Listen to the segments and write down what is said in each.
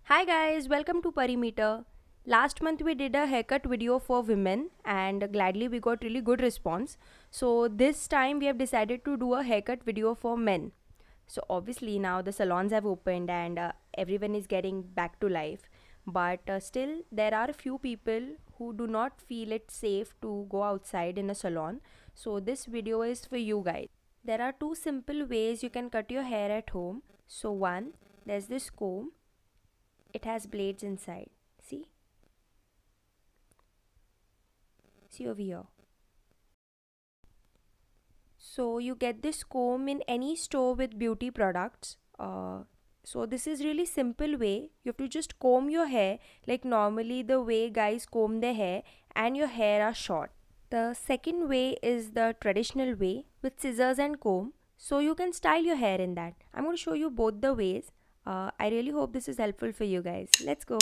Hi guys, welcome to Perimeter. Last month we did a haircut video for women and gladly we got really good response. So this time we have decided to do a haircut video for men. So obviously now the salons have opened and everyone is getting back to life. But still there are a few people who do not feel it safe to go outside in a salon. So this video is for you guys. There are two simple ways you can cut your hair at home. So one, there's this comb. It has blades inside. See over here. So you get this comb in any store with beauty products. So this is really simple way. You have to just comb your hair like normally the way guys comb their hair, and your hair are short. The second way is the traditional way with scissors and comb. So you can style your hair in that. I'm going to show you both the ways. I really hope this is helpful for you guys. Let's go.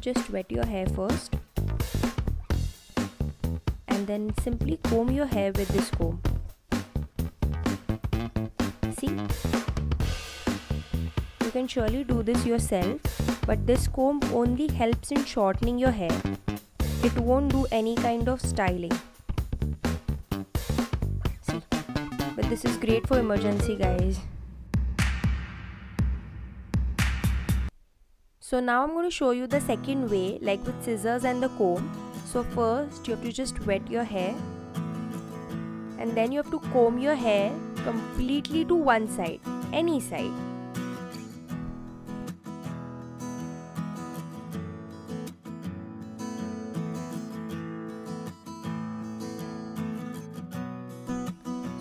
Just wet your hair first and then simply comb your hair with this comb. See? You can surely do this yourself, but this comb only helps in shortening your hair. It won't do any kind of styling. See? But this is great for emergency, guys. So now I'm going to show you the second way, like with scissors and the comb. So first you have to just wet your hair and then you have to comb your hair completely to one side, any side.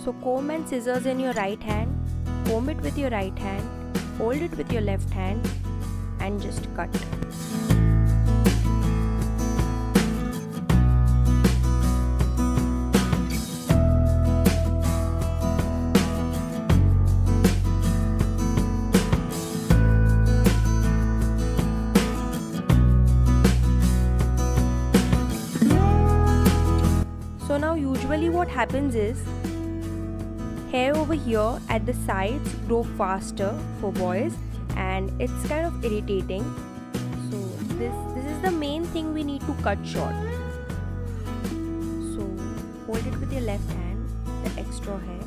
So comb and scissors in your right hand, comb it with your right hand, hold it with your left hand and just cut. So now usually what happens is hair over here at the sides grow faster for boys and it's kind of irritating. So this is the main thing we need to cut short. So hold it with your left hand, the extra hair,